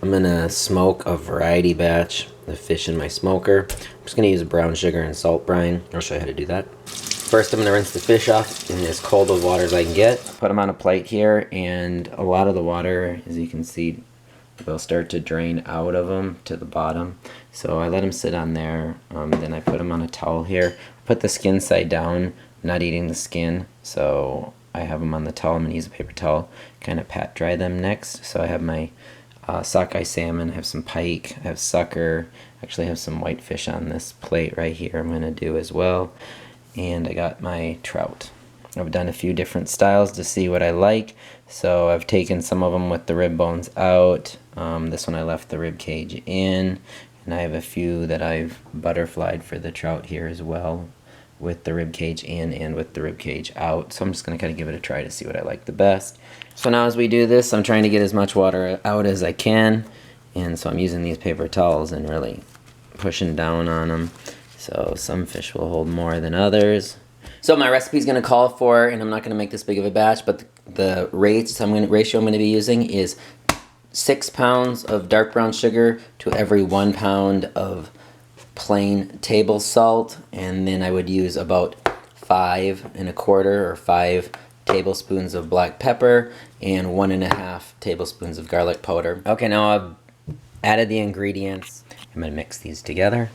I'm gonna smoke a variety batch of fish in my smoker. I'm just gonna use brown sugar and salt brine. I'll show you how to do that. First, I'm gonna rinse the fish off in as cold of water as I can get. Put them on a plate here, and a lot of the water, as you can see, will start to drain out of them to the bottom. So I let them sit on there. Then I put them on a towel here. Put the skin side down, not eating the skin. So I have them on the towel. I'm gonna use a paper towel, kind of pat dry them next. So I have my sockeye salmon, I have some pike, I have sucker, actually have some whitefish on this plate right here I'm gonna do as well. And I got my trout. I've done a few different styles to see what I like. So I've taken some of them with the rib bones out. This one I left the rib cage in. And I have a few that I've butterflied for the trout here as well, with the rib cage in and with the rib cage out. So I'm just gonna kind of give it a try to see what I like the best. So now as we do this, I'm trying to get as much water out as I can. And so I'm using these paper towels and really pushing down on them. So some fish will hold more than others. So my recipe is gonna call for, and I'm not gonna make this big of a batch, but the ratio I'm gonna be using is 6 pounds of dark brown sugar to every 1 pound of plain table salt, and then I would use about 5 1/4 or 5 tablespoons of black pepper and 1.5 tablespoons of garlic powder. Okay, now I've added the ingredients. I'm gonna mix these together.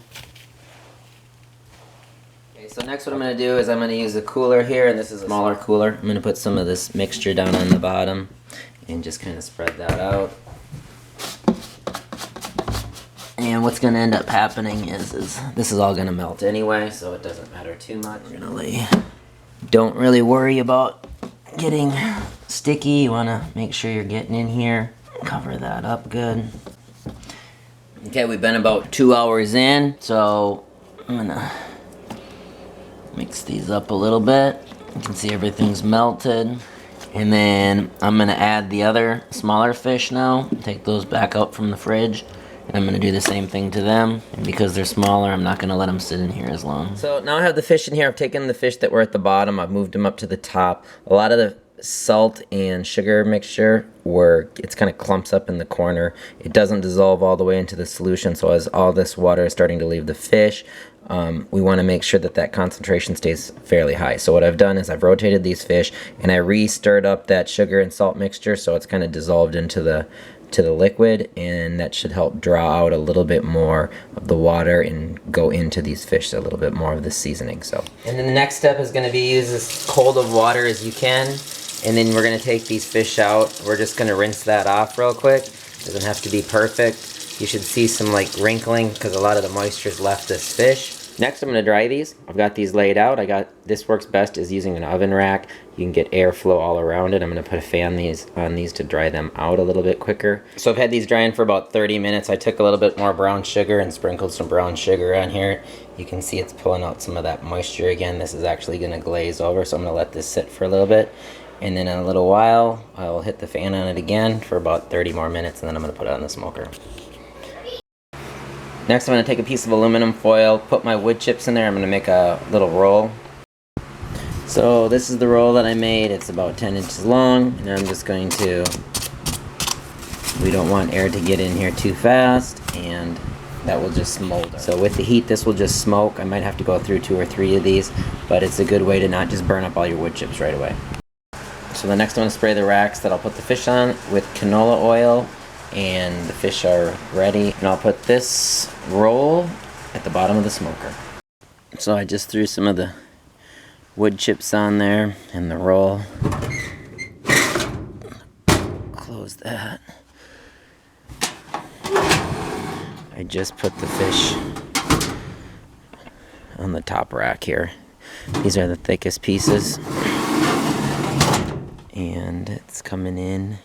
Okay, so next what I'm gonna do is I'm gonna use a cooler here, and this is a smaller cooler. I'm gonna put some of this mixture down on the bottom and just kind of spread that out. And what's going to end up happening is this is all going to melt anyway, so it doesn't matter too much. Really, don't really worry about getting sticky. You want to make sure you're getting in here. Cover that up good. Okay, we've been about 2 hours in, so I'm going to mix these up a little bit. You can see everything's melted. And then I'm going to add the other smaller fish now. Take those back out from the fridge. And I'm going to do the same thing to them. And because they're smaller, I'm not going to let them sit in here as long. So now I have the fish in here. I've taken the fish that were at the bottom. I've moved them up to the top. A lot of the salt and sugar mixture it's kind of clumps up in the corner. It doesn't dissolve all the way into the solution. So as all this water is starting to leave the fish, we want to make sure that that concentration stays fairly high. So what I've done is I've rotated these fish and I re-stirred up that sugar and salt mixture so it's kind of dissolved into the liquid, and that should help draw out a little bit more of the water and go into these fish a little bit more of the seasoning. So, and then the next step is going to be use as cold of water as you can, and then we're going to take these fish out. We're just going to rinse that off real quick. It doesn't have to be perfect. You should see some like wrinkling because a lot of the moisture's left this fish. Next, I'm going to dry these. I've got these laid out. This works best is using an oven rack. You can get airflow all around it. I'm going to put a fan on these to dry them out a little bit quicker. So I've had these drying for about 30 minutes. I took a little bit more brown sugar and sprinkled some brown sugar on here. You can see it's pulling out some of that moisture again. This is actually going to glaze over, so I'm going to let this sit for a little bit. And then in a little while, I'll hit the fan on it again for about 30 more minutes, and then I'm going to put it on the smoker. Next, I'm going to take a piece of aluminum foil, put my wood chips in there. I'm going to make a little roll. So this is the roll that I made. It's about 10 inches long, and I'm just going to, we don't want air to get in here too fast, and that will just smolder. So with the heat, this will just smoke. I might have to go through 2 or 3 of these, but it's a good way to not just burn up all your wood chips right away. So the next, I'm going to spray the racks that I'll put the fish on with canola oil. And the fish are ready, and I'll put this roll at the bottom of the smoker. So I just threw some of the wood chips on there and the roll. Close that. I just put the fish on the top rack here. These are the thickest pieces, and it's coming in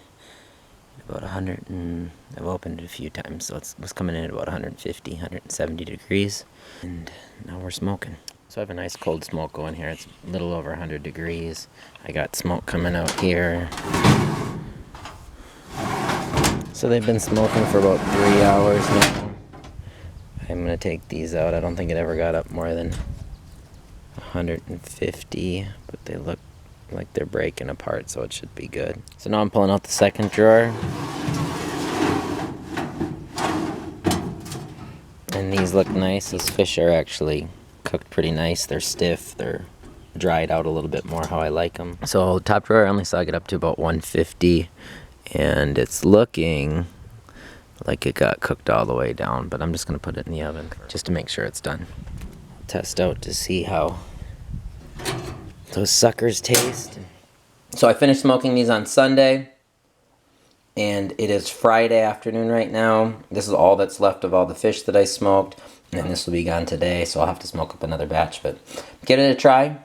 about 100, and I've opened it a few times, so it was coming in at about 150, 170 degrees, and now we're smoking. So I have a nice cold smoke going here. It's a little over 100 degrees. I got smoke coming out here. So they've been smoking for about 3 hours now. I'm gonna take these out. I don't think it ever got up more than 150, but they look like they're breaking apart, so it should be good. So now I'm pulling out the second drawer. And these look nice. These fish are actually cooked pretty nice. They're stiff. They're dried out a little bit more how I like them. So top drawer, I only saw it get up to about 150. And it's looking like it got cooked all the way down. But I'm just going to put it in the oven just to make sure it's done. Test out to see how those suckers taste. So I finished smoking these on Sunday. And it is Friday afternoon right now. This is all that's left of all the fish that I smoked. And this will be gone today, so I'll have to smoke up another batch. But give it a try.